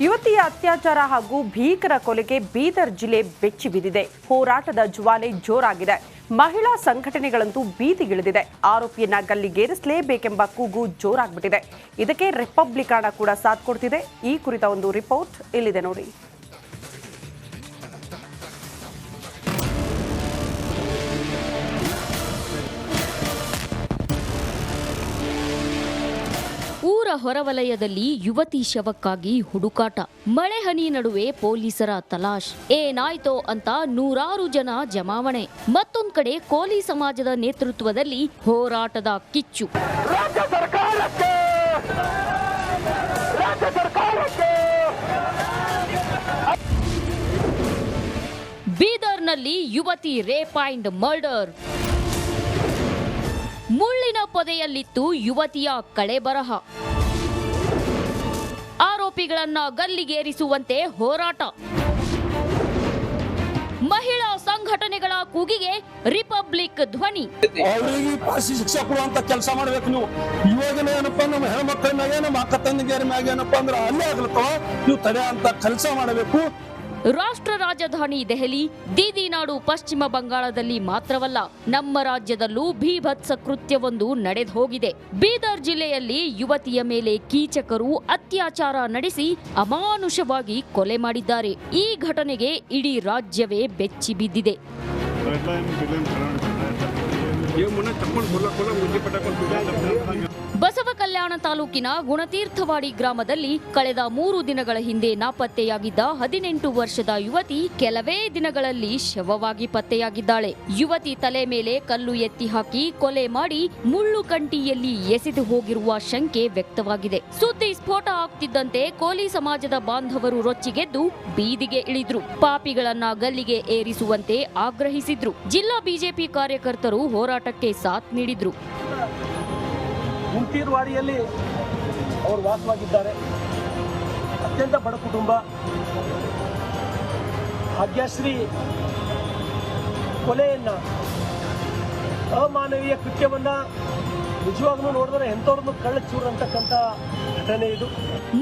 ಯುವತಿಯ ಅತ್ಯಾಚಾರ ಹಾಗೂ ಭೀಕರ ಕೊಲೆಗೆ ಬೀದರ್ ಜಿಲ್ಲೆ ಬೆಚ್ಚಿ ಬಿದ್ದಿದೆ. ಹೋರಾಟದ ಜ್ವಾಲೆ ಜೋರಾಗಿದೆ. ಮಹಿಳಾ ಸಂಘಟನೆಗಳಂತೂ ಬೀದಿಗಿಳಿದಿದೆ. ಆರೋಪಿಯನ್ನ ಗಲ್ಲಿಗೇರಿಸಲೇಬೇಕೆಂಬ ಕೂಗು ಜೋರಾಗ್ಬಿಟ್ಟಿದೆ. ಇದಕ್ಕೆ ರಿಪಬ್ಲಿಕನ್ ಕೂಡ ಸಾಥ್ ಕೊಡ್ತಿದೆ. ಈ ಕುರಿತ ಒಂದು ರಿಪೋರ್ಟ್ ಇಲ್ಲಿದೆ ನೋಡಿ. ಊರ ಹೊರವಲಯದಲ್ಲಿ ಯುವತಿ ಶವಕ್ಕಾಗಿ ಹುಡುಕಾಟ. ಮಳೆ ಹನಿ ನಡುವೆ ಪೊಲೀಸರ ತಲಾಶ್. ಏನಾಯ್ತೋ ಅಂತ ನೂರಾರು ಜನ ಜಮಾವಣೆ. ಮತ್ತೊಂದು ಕಡೆ ಕೋಲಿ ಸಮಾಜದ ನೇತೃತ್ವದಲ್ಲಿ ಹೋರಾಟದ ಕಿಚ್ಚು. ಬೀದರ್ನಲ್ಲಿ ಯುವತಿ ರೇಪ್ ಅಂಡ್ ಮರ್ಡರ್. ಮುಳ್ಳಿನ ಪೊದೆಯಲ್ಲಿತ್ತು ಯುವತಿಯ ಕಳೆಬರಹ. ಆರೋಪಿಗಳನ್ನ ಗಲ್ಲಿಗೇರಿಸುವಂತೆ ಹೋರಾಟ. ಮಹಿಳಾ ಸಂಘಟನೆಗಳ ಕೂಗಿಗೆ ರಿಪಬ್ಲಿಕ್ ಧ್ವನಿ. ಅವರಿಗೆ ಫಾಸಿ ಶಿಕ್ಷೆ ಕೊಡುವಂತ ಕೆಲಸ ಮಾಡ್ಬೇಕು. ನೀವು ಇವಾಗ ಏನಪ್ಪಾ ನಮ್ಮ ಹೆಣ್ಮಕ್ಳ ಮ್ಯಾಗೆ ನಮ್ಮ ಅಕ್ಕ ತಂಗಿಯರ ಮ್ಯಾಗೆ ಏನಪ್ಪಾ ಅಂದ್ರೆ ಅಲ್ಲೇ ಆಗ್ಲತ್ತವ. ನೀವು ತಡೆ ಅಂತ ಕೆಲಸ ಮಾಡಬೇಕು. ರಾಷ್ಟ್ರ ರಾಜಧಾನಿ ದೆಹಲಿ, ದೀದಿನಾಡು ಪಶ್ಚಿಮ ಬಂಗಾಳದಲ್ಲಿ ಮಾತ್ರವಲ್ಲ, ನಮ್ಮ ರಾಜ್ಯದಲ್ಲೂ ಭೀಭತ್ಸ ಕೃತ್ಯವೊಂದು ನಡೆದು ಹೋಗಿದೆ. ಬೀದರ್ ಜಿಲ್ಲೆಯಲ್ಲಿ ಯುವತಿಯ ಮೇಲೆ ಕೀಚಕರು ಅತ್ಯಾಚಾರ ನಡೆಸಿ ಅಮಾನುಷವಾಗಿ ಕೊಲೆ ಮಾಡಿದ್ದಾರೆ. ಈ ಘಟನೆಗೆ ಇಡೀ ರಾಜ್ಯವೇ ಬೆಚ್ಚಿ ಬಿದ್ದಿದೆ. ಬಸವ ಕಲ್ಯಾಣ ತಾಲೂಕಿನ ಗುಣತೀರ್ಥವಾಡಿ ಗ್ರಾಮದಲ್ಲಿ ಕಳೆದ 3 ದಿನಗಳ ಹಿಂದೆ ನಾಪತ್ತೆಯಾಗಿದ್ದ 18 ವರ್ಷದ ಯುವತಿ ಕೆಲವೇ ದಿನಗಳಲ್ಲಿ ಶವವಾಗಿ ಪತ್ತೆಯಾಗಿದ್ದಾಳೆ. ಯುವತಿ ತಲೆ ಮೇಲೆ ಕಲ್ಲು ಎತ್ತಿ ಹಾಕಿ ಕೊಲೆ ಮಾಡಿ ಮುಳ್ಳು ಕಂಟಿಯಲ್ಲಿ ಎಸೆದು ಹೋಗಿರುವ ಶಂಕೆ ವ್ಯಕ್ತವಾಗಿದೆ. ಸುದ್ದಿ ಸ್ಫೋಟ ಆಗ್ತಿದ್ದಂತೆ ಕೋಲಿ ಸಮಾಜದ ಬಾಂಧವರು ರೊಚ್ಚಿಗೆದ್ದು ಬೀದಿಗೆ ಇಳಿದ್ರು. ಪಾಪಿಗಳನ್ನ ಗಲ್ಲಿಗೆ ಏರಿಸುವಂತೆ ಆಗ್ರಹಿಸಿದ್ರು. ಜಿಲ್ಲಾ ಬಿಜೆಪಿ ಕಾರ್ಯಕರ್ತರು ಹೋರಾಟಕ್ಕೆ ಸಾಥ್ ನೀಡಿದ್ರು. ಗುಂಟೀರ್ವಾಡಿಯಲ್ಲಿ ಅವರು ವಾಸವಾಗಿದ್ದಾರೆ. ಅತ್ಯಂತ ಬಡ ಕುಟುಂಬ. ಭಾಗ್ಯಶ್ರೀ ಕೊಲೆಯನ್ನ, ಅಮಾನವೀಯ ಕೃತ್ಯವನ್ನ ನಿಜವಾಗ್ಲೂ ನೋಡಿದ್ರೆ ಎಂಥವ್ರನ್ನು ಕಳ್ಳ ಚೂರು ಅಂತಕ್ಕಂಥ ಘಟನೆ ಇದು.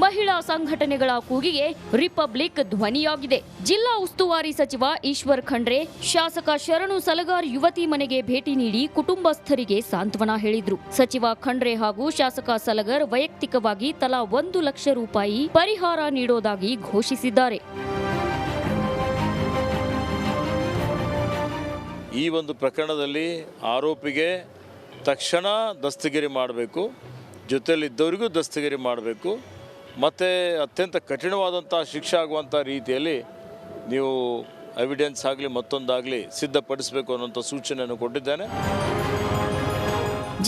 ಮಹಿಳಾ ಸಂಘಟನೆಗಳ ಕೂಗಿಗೆ ರಿಪಬ್ಲಿಕ್ ಧ್ವನಿಯಾಗಿದೆ. ಜಿಲ್ಲಾ ಉಸ್ತುವಾರಿ ಸಚಿವ ಈಶ್ವರ್ ಖಂಡ್ರೆ, ಶಾಸಕ ಶರಣು ಸಲಗಾರ್ ಯುವತಿ ಮನೆಗೆ ಭೇಟಿ ನೀಡಿ ಕುಟುಂಬಸ್ಥರಿಗೆ ಸಾಂತ್ವನ ಹೇಳಿದ್ರು. ಸಚಿವ ಖಂಡ್ರೆ ಹಾಗೂ ಶಾಸಕ ಸಲಗರ್ ವೈಯಕ್ತಿಕವಾಗಿ ತಲಾ 1 ಲಕ್ಷ ರೂಪಾಯಿ ಪರಿಹಾರ ನೀಡೋದಾಗಿ ಘೋಷಿಸಿದ್ದಾರೆ. ಈ ಒಂದು ಪ್ರಕರಣದಲ್ಲಿ ಆರೋಪಿಗೆ ತಕ್ಷಣ ದಸ್ತಗಿರಿ ಮಾಡಬೇಕು, ಜೊತೆಯಲ್ಲಿದ್ದವರಿಗೂ ದಸ್ತಗಿರಿ ಮಾಡಬೇಕು, ಮತ್ತು ಅತ್ಯಂತ ಕಠಿಣವಾದಂಥ ಶಿಕ್ಷೆ ಆಗುವಂಥ ರೀತಿಯಲ್ಲಿ ನೀವು ಎವಿಡೆನ್ಸ್ ಆಗಲಿ ಮತ್ತೊಂದಾಗಲಿ ಸಿದ್ಧಪಡಿಸಬೇಕು ಅನ್ನೋಂಥ ಸೂಚನೆಯನ್ನು ಕೊಟ್ಟಿದ್ದೇನೆ.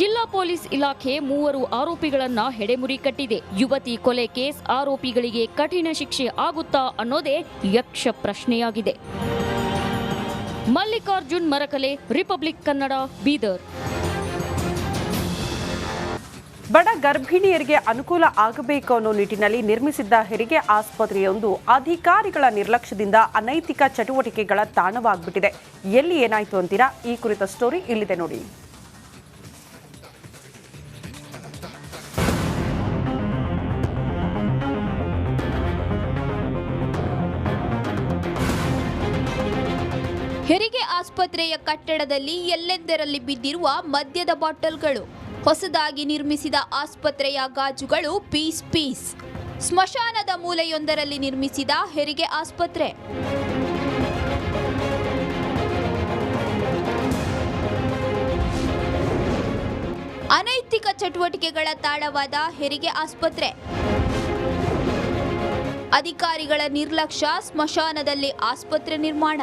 ಜಿಲ್ಲಾ ಪೊಲೀಸ್ ಇಲಾಖೆ 3 ಆರೋಪಿಗಳನ್ನ ಹೆಡೆಮುರಿ ಕಟ್ಟಿದೆ. ಯುವತಿ ಕೊಲೆ ಕೇಸ್ ಆರೋಪಿಗಳಿಗೆ ಕಠಿಣ ಶಿಕ್ಷೆ ಆಗುತ್ತಾ ಅನ್ನೋದೇ ಯಕ್ಷ ಪ್ರಶ್ನೆಯಾಗಿದೆ. ಮಲ್ಲಿಕಾರ್ಜುನ್ ಮರಕಲೆ, ರಿಪಬ್ಲಿಕ್ ಕನ್ನಡ, ಬೀದರ್. ಬಡ ಗರ್ಭಿಣಿಯರಿಗೆ ಅನುಕೂಲ ಆಗಬೇಕು ಅನ್ನೋ ನಿಟ್ಟಿನಲ್ಲಿ ನಿರ್ಮಿಸಿದ್ದ ಹೆರಿಗೆ ಆಸ್ಪತ್ರೆಯೊಂದು ಅಧಿಕಾರಿಗಳ ನಿರ್ಲಕ್ಷ್ಯದಿಂದ ಅನೈತಿಕ ಚಟುವಟಿಕೆಗಳ ತಾಣವಾಗ್ಬಿಟ್ಟಿದೆ. ಎಲ್ಲಿ ಏನಾಯ್ತು ಅಂತೀರಾ? ಈ ಕುರಿತ ಸ್ಟೋರಿ ಇಲ್ಲಿದೆ ನೋಡಿ. ಹೆರಿಗೆ ಆಸ್ಪತ್ರೆಯ ಕಟ್ಟಡದಲ್ಲಿ ಎಲ್ಲೆಂದರಲ್ಲಿ ಬಿದ್ದಿರುವ ಮದ್ಯದ ಬಾಟಲ್ಗಳು. ಹೊಸದಾಗಿ ನಿರ್ಮಿಸಿದ ಆಸ್ಪತ್ರೆಯ ಗಾಜುಗಳು ಪೀಸ್ ಪೀಸ್. ಸ್ಮಶಾನದ ಮೂಲೆಯೊಂದರಲ್ಲಿ ನಿರ್ಮಿಸಿದ ಹೆರಿಗೆ ಆಸ್ಪತ್ರೆ. ಅನೈತಿಕ ಚಟುವಟಿಕೆಗಳ ತಾಣವಾದ ಹೆರಿಗೆ ಆಸ್ಪತ್ರೆ. ಅಧಿಕಾರಿಗಳ ನಿರ್ಲಕ್ಷ್ಯ, ಸ್ಮಶಾನದಲ್ಲಿ ಆಸ್ಪತ್ರೆ ನಿರ್ಮಾಣ.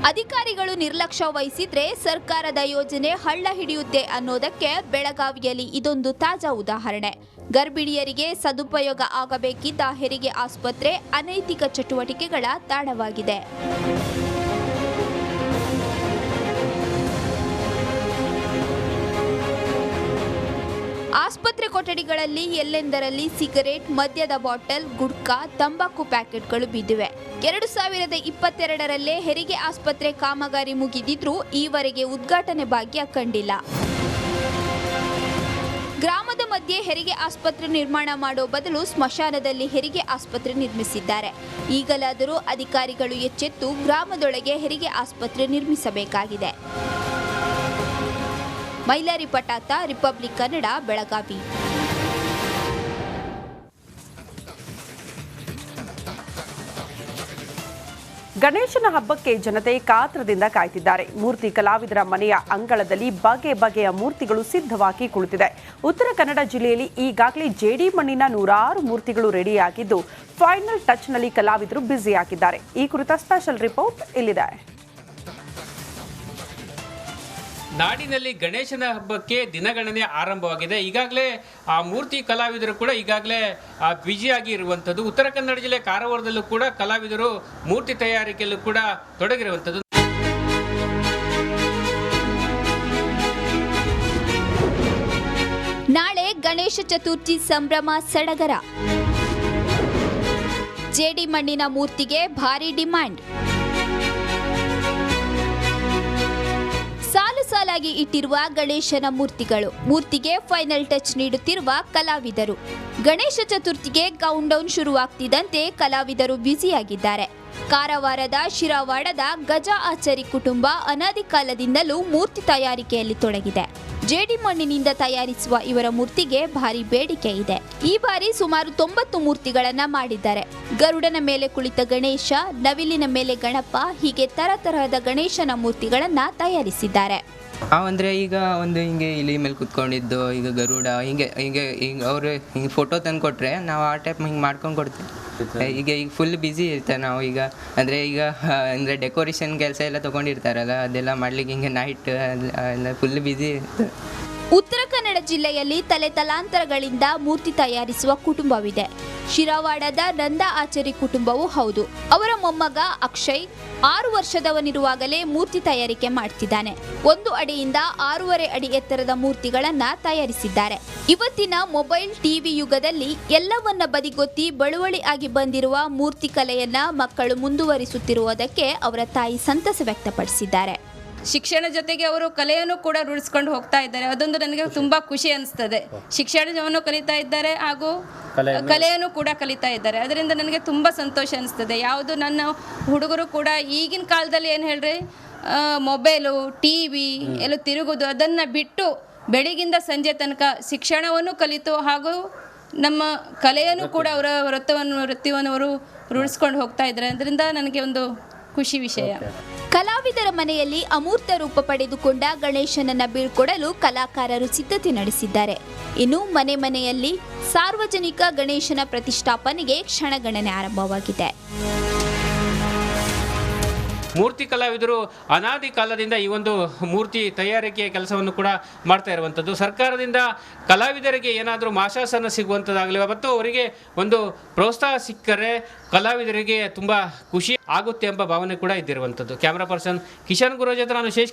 ಅಧಿಕಾರಿಗಳು ನಿರ್ಲಕ್ಷ್ಯ ವಹಿಸಿದ್ರೆ ಸರ್ಕಾರದ ಯೋಜನೆ ಹಳ್ಳ ಹಿಡಿಯುತ್ತೆ ಅನ್ನೋದಕ್ಕೆ ಬೆಳಗಾವಿಯಲ್ಲಿ ಇದೊಂದು ತಾಜಾ ಉದಾಹರಣೆ. ಗರ್ಭಿಣಿಯರಿಗೆ ಸದುಪಯೋಗ ಆಗಬೇಕಿದ್ದ ಹೆರಿಗೆ ಆಸ್ಪತ್ರೆ ಅನೈತಿಕ ಚಟುವಟಿಕೆಗಳ ತಾಣವಾಗಿದೆ. ಆಸ್ಪತ್ರೆ ಕೊಠಡಿಗಳಲ್ಲಿ ಎಲ್ಲೆಂದರಲ್ಲಿ ಸಿಗರೇಟ್, ಮದ್ಯದ ಬಾಟಲ್, ಗುಡ್ಕಾ, ತಂಬಾಕು ಪ್ಯಾಕೆಟ್ಗಳು ಬಿದ್ದಿವೆ. 2022ರಲ್ಲೇ ಹೆರಿಗೆ ಆಸ್ಪತ್ರೆ ಕಾಮಗಾರಿ ಮುಗಿದಿದ್ರೂ ಈವರೆಗೆ ಉದ್ಘಾಟನೆ ಭಾಗ್ಯ ಕಂಡಿಲ್ಲ. ಗ್ರಾಮದ ಮಧ್ಯೆ ಹೆರಿಗೆ ಆಸ್ಪತ್ರೆ ನಿರ್ಮಾಣ ಮಾಡೋ ಬದಲು ಸ್ಮಶಾನದಲ್ಲಿ ಹೆರಿಗೆ ಆಸ್ಪತ್ರೆ ನಿರ್ಮಿಸಿದ್ದಾರೆ. ಈಗಲಾದರೂ ಅಧಿಕಾರಿಗಳು ಎಚ್ಚೆತ್ತು ಗ್ರಾಮದೊಳಗೆ ಹೆರಿಗೆ ಆಸ್ಪತ್ರೆ ನಿರ್ಮಿಸಬೇಕಾಗಿದೆ. ಮೈಲಾರಿ ಪಟಾತ, ರಿಪಬ್ಲಿಕ್ ಕನ್ನಡ, ಬೆಳಗಾವಿ. ಗಣೇಶನ ಹಬ್ಬಕ್ಕೆ ಜನತೆ ಕಾತ್ರದಿಂದ ಕಾಯ್ತಿದ್ದಾರೆ. ಮೂರ್ತಿ ಕಲಾವಿದರ ಮನೆಯ ಅಂಗಳದಲ್ಲಿ ಬಗೆ ಬಗೆಯ ಮೂರ್ತಿಗಳು ಸಿದ್ಧವಾಗಿ ಕುಳಿತಿದೆ. ಉತ್ತರ ಕನ್ನಡ ಜಿಲ್ಲೆಯಲ್ಲಿ ಈಗಾಗಲೇ ಜೇಡಿ ಮಣ್ಣಿನ 100 ಮೂರ್ತಿಗಳು ರೆಡಿಯಾಗಿದ್ದು ಫೈನಲ್ ಟಚ್ನಲ್ಲಿ ಕಲಾವಿದರು ಬ್ಯುಸಿಯಾಗಿದ್ದಾರೆ. ಈ ಕುರಿತ ಸ್ಪೆಷಲ್ ರಿಪೋರ್ಟ್ ಇಲ್ಲಿದೆ. ನಾಡಿನಲ್ಲಿ ಗಣೇಶನ ಹಬ್ಬಕ್ಕೆ ದಿನಗಣನೆ ಆರಂಭವಾಗಿದೆ. ಈಗಾಗಲೇ ಆ ಮೂರ್ತಿ ಕಲಾವಿದರು ಕೂಡ ಈಗಾಗಲೇ ಬ್ಯುಸಿಯಾಗಿ ಇರುವಂಥದ್ದು. ಉತ್ತರ ಕನ್ನಡ ಜಿಲ್ಲೆ ಕಾರವಾರದಲ್ಲೂ ಕೂಡ ಕಲಾವಿದರು ಮೂರ್ತಿ ತಯಾರಿಕೆಯಲ್ಲೂ ಕೂಡ ತೊಡಗಿರುವಂಥದ್ದು. ನಾಳೆ ಗಣೇಶ ಚತುರ್ಥಿ ಸಂಭ್ರಮ ಸಡಗರ. ಜೇಡಿ ಮಣ್ಣಿನ ಮೂರ್ತಿಗೆ ಭಾರಿ ಡಿಮ್ಯಾಂಡ್. ಸಾಲಾಗಿ ಇಟ್ಟಿರುವ ಗಣೇಶನ ಮೂರ್ತಿಗೆ ಫೈನಲ್ ಟಚ್ ನೀಡುತ್ತಿರುವ ಕಲಾವಿದರು. ಗಣೇಶ ಚತುರ್ಥಿಗೆ ಕೌಂಟ್ ಡೌನ್ ಶುರುವಾಗ್ತಿದ್ದಂತೆ ಕಲಾವಿದರು ಬ್ಯುಸಿಯಾಗಿದ್ದಾರೆ. ಕಾರವಾರದ ಶಿರಾವಾಡದ ಗಜ ಆಚಾರಿ ಕುಟುಂಬ ಅನಾದಿ ಕಾಲದಿಂದಲೂ ಮೂರ್ತಿ ತಯಾರಿಕೆಯಲ್ಲಿ ತೊಡಗಿದೆ. ಜೇಡಿ ಮಣ್ಣಿನಿಂದ ತಯಾರಿಸುವ ಇವರ ಮೂರ್ತಿಗೆ ಭಾರಿ ಬೇಡಿಕೆ ಇದೆ. ಈ ಬಾರಿ ಸುಮಾರು 90 ಮೂರ್ತಿಗಳನ್ನ ಮಾಡಿದ್ದಾರೆ. ಗರುಡನ ಮೇಲೆ ಕುಳಿತ ಗಣೇಶ, ನವಿಲಿನ ಮೇಲೆ ಗಣಪ, ಹೀಗೆ ತರತರಹದ ಗಣೇಶನ ಮೂರ್ತಿಗಳನ್ನ ತಯಾರಿಸಿದ್ದಾರೆ. ಅಂದರೆ ಈಗ ಒಂದು ಹಿಂಗೆ ಇಲಿ ಮೇಲೆ ಕುತ್ಕೊಂಡಿದ್ದು, ಈಗ ಗರುಡ ಹಿಂಗೆ ಅವರು ಹಿಂಗೆ ಫೋಟೋ ತಂದು ಕೊಟ್ಟರೆ ನಾವು ಆ ಟೈಪ್ ಹಿಂಗೆ ಮಾಡ್ಕೊಂಡು ಕೊಡ್ತೀವಿ. ಈಗ ಫುಲ್ ಬ್ಯುಸಿ ಇರ್ತಾರೆ ನಾವು ಈಗ ಅಂದರೆ ಡೆಕೋರೇಷನ್ ಕೆಲಸ ಎಲ್ಲ ತೊಗೊಂಡಿರ್ತಾರಲ್ಲ, ಅದೆಲ್ಲ ಮಾಡ್ಲಿಕ್ಕೆ ಹಿಂಗೆ ನೈಟ್ ಎಲ್ಲ ಫುಲ್ ಬ್ಯುಸಿ ಇರ್ತದೆ. ಉತ್ತರ ಕನ್ನಡ ಜಿಲ್ಲೆಯಲ್ಲಿ ತಲೆತಲಾಂತರಗಳಿಂದ ಮೂರ್ತಿ ತಯಾರಿಸುವ ಕುಟುಂಬವಿದೆ. ಶಿರಾವಾಡದ ನಂದ ಆಚಾರಿ ಕುಟುಂಬವೂ ಹೌದು. ಅವರ ಮೊಮ್ಮಗ ಅಕ್ಷಯ್ 6 ವರ್ಷದವನಿರುವಾಗಲೇ ಮೂರ್ತಿ ತಯಾರಿಕೆ ಮಾಡ್ತಿದ್ದಾನೆ. 1 ಅಡಿಯಿಂದ 6.5 ಅಡಿ ಎತ್ತರದ ಮೂರ್ತಿಗಳನ್ನ ತಯಾರಿಸಿದ್ದಾರೆ. ಇವತ್ತಿನ ಮೊಬೈಲ್ ಟಿವಿ ಯುಗದಲ್ಲಿ ಎಲ್ಲವನ್ನ ಬದಿಗೊತ್ತಿ ಬಳುವಳಿ ಆಗಿ ಬಂದಿರುವ ಮೂರ್ತಿ ಕಲೆಯನ್ನ ಮಕ್ಕಳು ಮುಂದುವರಿಸುತ್ತಿರುವುದಕ್ಕೆ ಅವರ ತಾಯಿ ಸಂತಸ ವ್ಯಕ್ತಪಡಿಸಿದ್ದಾರೆ. ಶಿಕ್ಷಣ ಜೊತೆಗೆ ಅವರು ಕಲೆಯನ್ನು ಕೂಡ ರೂಢಿಸ್ಕೊಂಡು ಹೋಗ್ತಾ ಇದ್ದಾರೆ. ಅದೊಂದು ನನಗೆ ತುಂಬ ಖುಷಿ ಅನಿಸ್ತದೆ. ಶಿಕ್ಷಣವನ್ನು ಕಲಿತಾ ಇದ್ದಾರೆ ಹಾಗೂ ಕಲೆಯನ್ನು ಕೂಡ ಕಲಿತಾ ಇದ್ದಾರೆ. ಅದರಿಂದ ನನಗೆ ತುಂಬ ಸಂತೋಷ ಅನಿಸ್ತದೆ. ಯಾವುದು ನನ್ನ ಹುಡುಗರು ಕೂಡ ಈಗಿನ ಕಾಲದಲ್ಲಿ ಏನು ಹೇಳ್ರಿ, ಮೊಬೈಲು, ಟಿವಿ ಎಲ್ಲ ತಿರುಗೋದು, ಅದನ್ನು ಬಿಟ್ಟು ಬೆಳಗಿಂದ ಸಂಜೆ ತನಕ ಶಿಕ್ಷಣವನ್ನು ಕಲಿತು ಹಾಗೂ ನಮ್ಮ ಕಲೆಯನ್ನು ಕೂಡ ಅವರ ವೃತ್ತಿಯನ್ನು ಅವರು ರೂಢಿಸ್ಕೊಂಡು ಹೋಗ್ತಾ ಇದ್ದಾರೆ. ಅದರಿಂದ ನನಗೆ ಒಂದು ಖುಷಿ ವಿಷಯ. ಕಲಾವಿದರ ಮನೆಯಲ್ಲಿ ಅಮೂರ್ತ ರೂಪ ಪಡೆದುಕೊಂಡ ಗಣೇಶನನ್ನ ಬೀಳ್ಕೊಡಲು ಕಲಾಕಾರರು ಸಿದ್ಧತೆ ನಡೆಸಿದ್ದಾರೆ. ಇನ್ನು ಮನೆಯಲ್ಲಿ ಸಾರ್ವಜನಿಕ ಗಣೇಶನ ಪ್ರತಿಷ್ಠಾಪನೆಗೆ ಕ್ಷಣಗಣನೆ ಆರಂಭವಾಗಿದೆ. ಮೂರ್ತಿ ಕಲಾವಿದರು ಅನಾದಿ ಕಾಲದಿಂದ ಈ ಒಂದು ಮೂರ್ತಿ ತಯಾರಿಕೆಯ ಕೆಲಸವನ್ನು ಕೂಡ ಮಾಡ್ತಾ ಇರುವಂಥದ್ದು. ಸರ್ಕಾರದಿಂದ ಕಲಾವಿದರಿಗೆ ಏನಾದರೂ ಮಾಶಾಸನ ಸಿಗುವಂಥದ್ದಾಗಲಿ ಮತ್ತು ಅವರಿಗೆ ಒಂದು ಪ್ರೋತ್ಸಾಹ ಸಿಕ್ಕರೆ ಕಲಾವಿದರಿಗೆ ತುಂಬ ಖುಷಿ ಆಗುತ್ತೆ ಎಂಬ ಭಾವನೆ ಕೂಡ ಇದ್ದಿರುವಂಥದ್ದು. ಕ್ಯಾಮ್ರಾ ಪರ್ಸನ್ ಕಿಶನ್ ಗುರು ಜೊತೆ ನಾನು ಶೇಷ್